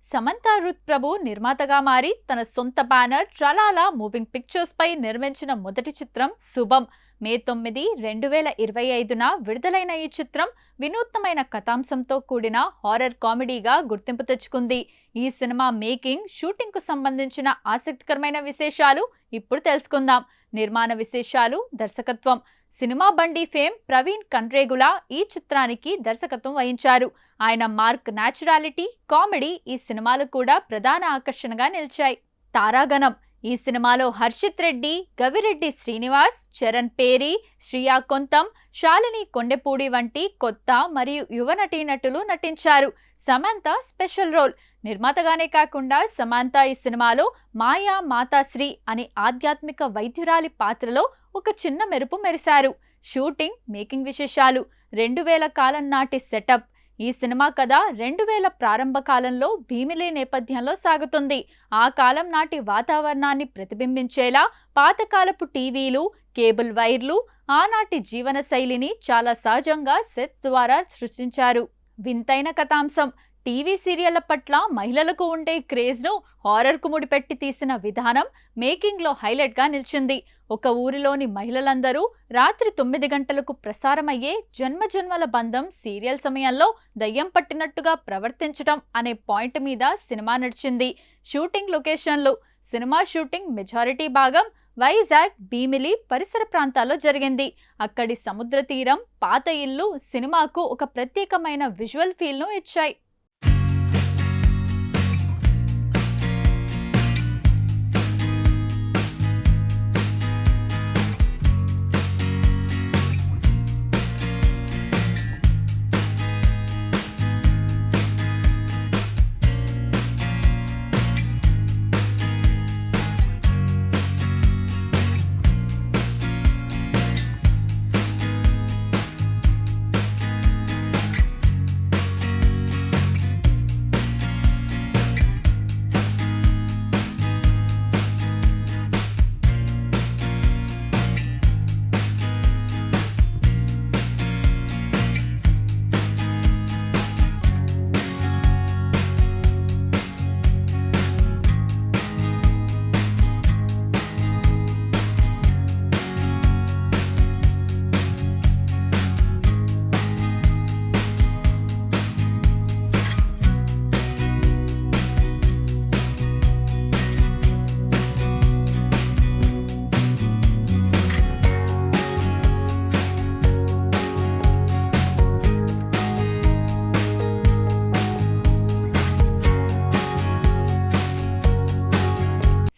Samantha Ruth ప్రభు నిర్మాతగా మారి తన సొంత బ్యానర్ ట్రలాలా మూవింగ్ పిక్చర్స్ పై నిర్మించిన మొదటి చిత్రం శుభం. మే 9, 2025న విడుదలైన ఈ చిత్రం వినూత్నమైన కథాంశంతో కూడిన హారర్ కామెడీగా గుర్తింపు తెచ్చుకుంది. ఈ సినిమా మేకింగ్, షూటింగ్ కు సంబంధించిన ఆసక్తికరమైన విశేషాలు ఇప్పుడు తెలుసుకుందాం. నిర్మాణ విశేషాలు, దర్శకత్వం. సినిమా బండి ఫేమ్ ప్రవీణ్ కండ్రేగుల ఈ చిత్రానికి దర్శకత్వం వహించారు. ఆయన మార్క్, న్యాచురాలిటీ, కామెడీ ఈ సినిమాలు కూడా ప్రధాన ఆకర్షణగా నిలిచాయి. తారాగణం. ఈ సినిమాలో హర్షిత్ రెడ్డి, గవిరెడ్డి శ్రీనివాస్, చరణ్ పేరి, శ్రియా కొంతం, శాలిని కొండెపూడి వంటి కొత్త మరియు యువ నటీనటులు నటించారు. Samantha special role. నిర్మాతగానే కాకుండా సమంత ఈ సినిమాలో మాయా మాతాశ్రీ అనే ఆధ్యాత్మిక వైద్యురాలి పాత్రలో ఒక చిన్న మెరుపు మెరిశారు. షూటింగ్, మేకింగ్ విశేషాలు. 2000 కాలం నాటి సెటప్. ఈ సినిమా కథ 2000 ప్రారంభ కాలంలో భీమిలి నేపథ్యంలో సాగుతుంది. ఆ కాలం నాటి వాతావరణాన్ని ప్రతిబింబించేలా పాతకాలపు టీవీలు, కేబుల్ వైర్లు, ఆనాటి జీవన శైలిని చాలా సహజంగా సెట్ ద్వారా సృష్టించారు. వింతైన కథాంశం. టీవీ సీరియళ్ల పట్ల మహిళలకు ఉండే క్రేజ్ను హారర్కు ముడిపెట్టి తీసిన విధానం మేకింగ్లో హైలైట్గా నిలిచింది. ఒక ఊరిలోని మహిళలందరూ రాత్రి 9 గంటలకు ప్రసారమయ్యే జన్మజన్మల బంధం సీరియల్ సమయంలో దయ్యం పట్టినట్టుగా ప్రవర్తించడం అనే పాయింట్ మీద సినిమా నడిచింది. షూటింగ్ లొకేషన్లు. సినిమా షూటింగ్ మెజారిటీ భాగం వైజాగ్, భీమిలి పరిసర ప్రాంతాల్లో జరిగింది. అక్కడి సముద్ర తీరం, పాత ఇల్లు సినిమాకు ఒక ప్రత్యేకమైన విజువల్ ఫీల్ను ఇచ్చాయి.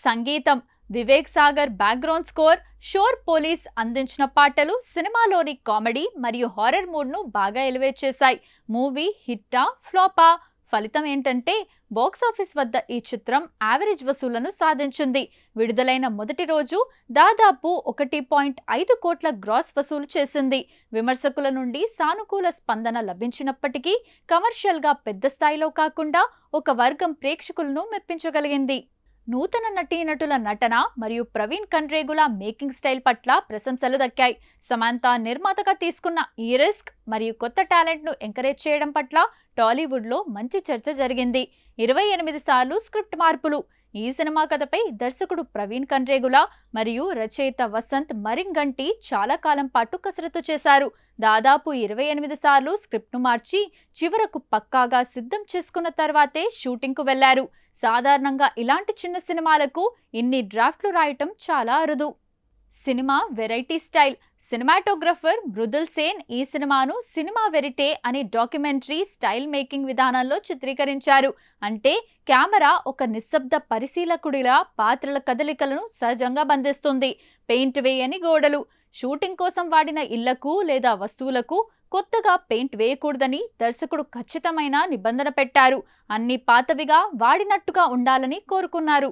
సంగీతం. వివేక్ సాగర్ బ్యాక్గ్రౌండ్ స్కోర్, షోర్ పోలీస్ అందించిన పాటలు సినిమాలోని కామెడీ మరియు హారర్ మూడ్ను బాగా ఎలివేట్ చేశాయి. మూవీ హిట్టా, ఫ్లాపా? ఫలితం ఏంటంటే బాక్సాఫీస్ వద్ద ఈ చిత్రం యావరేజ్ వసూళ్లను సాధించింది. విడుదలైన మొదటి రోజు దాదాపు 1.5 కోట్ల గ్రాస్ వసూలు చేసింది. విమర్శకుల నుండి సానుకూల స్పందన లభించినప్పటికీ కమర్షియల్గా పెద్ద స్థాయిలో కాకుండా ఒక వర్గం ప్రేక్షకులను మెప్పించగలిగింది. నూతన నటీనటుల నటన మరియు ప్రవీణ్ కండ్రేగుల మేకింగ్ స్టైల్ పట్ల ప్రశంసలు దక్కాయి. సమంత నిర్మాతగా తీసుకున్న ఈ రిస్క్ మరియు కొత్త టాలెంట్ను ఎంకరేజ్ చేయడం పట్ల టాలీవుడ్లో మంచి చర్చ జరిగింది. 28 సార్లు స్క్రిప్ట్ మార్పులు. ఈ సినిమా కథపై దర్శకుడు ప్రవీణ్ కండ్రేగుల మరియు రచయిత వసంత్ మరింగంటి చాలా కాలం పాటు కసరత్తు చేశారు. దాదాపు 28 సార్లు స్క్రిప్ట్ను మార్చి చివరకు పక్కాగా సిద్ధం చేసుకున్న తర్వాతే షూటింగ్కు వెళ్లారు. సాధారణంగా ఇలాంటి చిన్న సినిమాలకు ఇన్ని డ్రాఫ్ట్లు రాయటం చాలా అరుదు. Cinema variety style. Cinematographer Mridul Sen ఈ సినిమాను సినిమా వెరిటే అనే డాక్యుమెంటరీ స్టైల్ మేకింగ్ విధానంలో చిత్రీకరించారు. అంటే కెమెరా ఒక నిశ్శబ్ద పరిశీలకుడిలా పాత్రల కదలికలను సహజంగా బంధిస్తుంది. పెయింట్ వేయని గోడలు. షూటింగ్ కోసం వాడిన ఇళ్లకు లేదా వస్తువులకు కొత్తగా పెయింట్ వేయకూడదని దర్శకుడు ఖచ్చితమైన నిబంధన పెట్టారు. అన్ని పాతవిగా, వాడినట్టుగా ఉండాలని కోరుకున్నారు.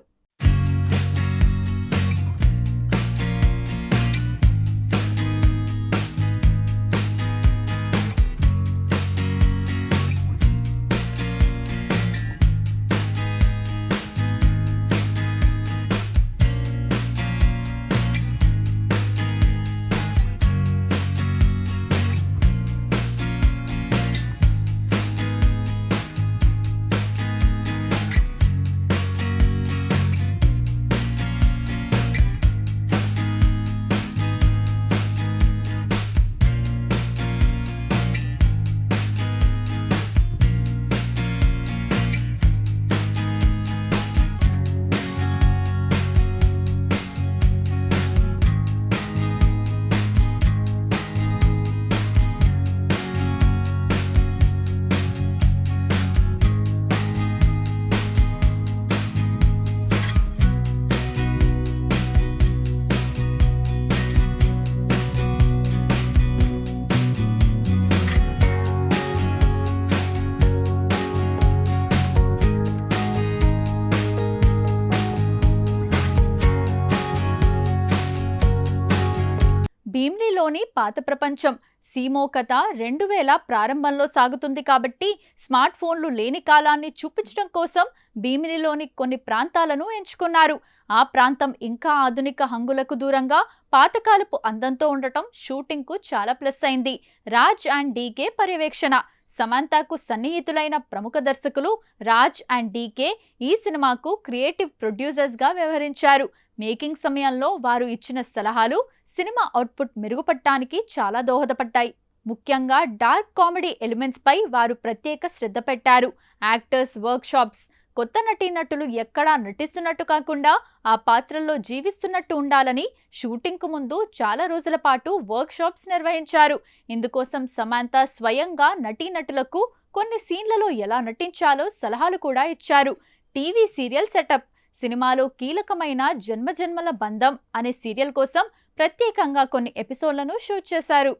భీమ్లీలోని పాత ప్రపంచం సీమో కథ 2000 ప్రారంభంలో సాగుతుంది కాబట్టి స్మార్ట్ ఫోన్లు లేని కాలాన్ని చూపించడం కోసం భీమిలిలోని కొన్ని ప్రాంతాలను ఎంచుకున్నారు. ఆ ప్రాంతం ఇంకా ఆధునిక హంగులకు దూరంగా పాతకాలపు అందంతో ఉండటం షూటింగ్ కు చాలా ప్లస్ అయింది. రాజ్ అండ్ డీకే పర్యవేక్షణ. సమంతకు సన్నిహితులైన ప్రముఖ దర్శకులు రాజ్ అండ్ డీకే ఈ సినిమాకు క్రియేటివ్ ప్రొడ్యూసర్స్ గా వ్యవహరించారు. మేకింగ్ సమయంలో వారు ఇచ్చిన సలహాలు సినిమా అవుట్పుట్ మెరుగుపడటానికి చాలా దోహదపడ్డాయి. ముఖ్యంగా డార్క్ కామెడీ ఎలిమెంట్స్ పై వారు ప్రత్యేక శ్రద్ధ పెట్టారు. Actors work shops. కొత్త నటీనటులు ఎక్కడా నటిస్తున్నట్టు కాకుండా ఆ పాత్రల్లో జీవిస్తున్నట్టు ఉండాలని షూటింగ్ కు ముందు చాలా రోజుల పాటు వర్క్ షాప్స్ నిర్వహించారు. ఇందుకోసం సమంత స్వయంగా నటీనటులకు కొన్ని సీన్లలో ఎలా నటించాలో సలహాలు కూడా ఇచ్చారు. TV serial setup. సినిమాలో కీలకమైన జన్మజన్మల బంధం అనే సీరియల్ కోసం ప్రత్యేకంగా కొన్ని ఎపిసోడ్లను షూట్ చేశారు.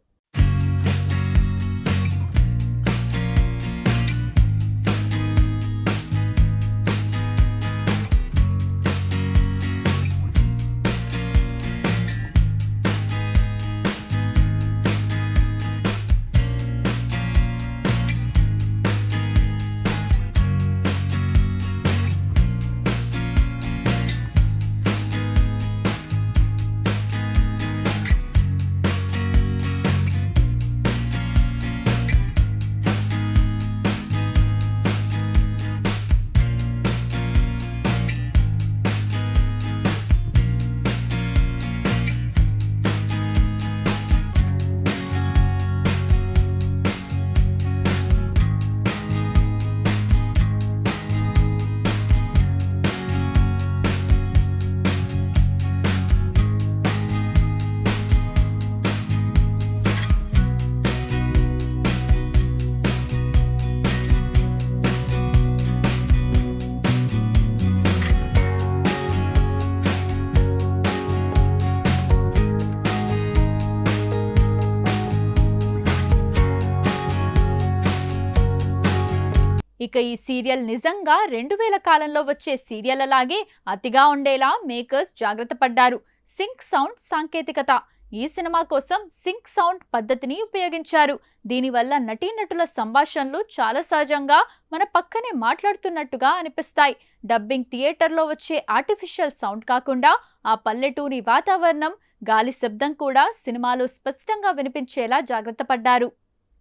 ఇక ఈ సీరియల్ నిజంగా 2000 కాలంలో వచ్చే సీరియల్ అలాగే అతిగా ఉండేలా మేకర్స్ జాగ్రత్త పడ్డారు. సింక్ సౌండ్ సాంకేతికత. ఈ సినిమా కోసం సింక్ సౌండ్ పద్ధతిని ఉపయోగించారు. దీనివల్ల నటీనటుల సంభాషణలు చాలా సహజంగా మన పక్కనే మాట్లాడుతున్నట్టుగా అనిపిస్తాయి. డబ్బింగ్ థియేటర్లో వచ్చే ఆర్టిఫిషియల్ సౌండ్ కాకుండా ఆ పల్లెటూరి వాతావరణం, గాలి శబ్దం కూడా సినిమాలో స్పష్టంగా వినిపించేలా జాగ్రత్త పడ్డారు.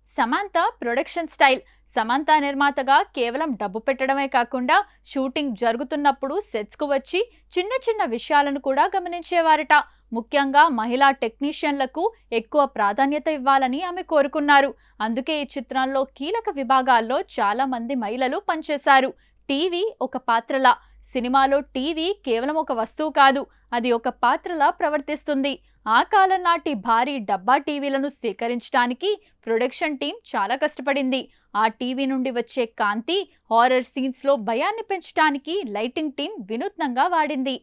Samantha production style. సమంత నిర్మాతగా కేవలం డబ్బు పెట్టడమే కాకుండా షూటింగ్ జరుగుతున్నప్పుడు సెట్స్ కు వచ్చి చిన్న చిన్న విషయాలను కూడా గమనించేవారట. ముఖ్యంగా మహిళా టెక్నీషియన్లకు ఎక్కువ ప్రాధాన్యత ఇవ్వాలని ఆమె కోరుకున్నారు. అందుకే ఈ చిత్రంలో కీలక విభాగాల్లో చాలా మంది మహిళలు పనిచేశారు. టీవీ ఒక పాత్రలా. సినిమాలో టీవీ కేవలం ఒక వస్తువు కాదు, అది ఒక పాత్రలా ప్రవర్తిస్తుంది. ఆ కాలం నాటి భారీ డబ్బా టీవీలను సేకరించడానికి ప్రొడక్షన్ టీం చాలా కష్టపడింది. ఆ టీవీ నుండి వచ్చే కాంతి, హారర్ సీన్స్ లో భయాన్ని పెంచడానికి లైటింగ్ టీం వినూత్నంగా వాడింది.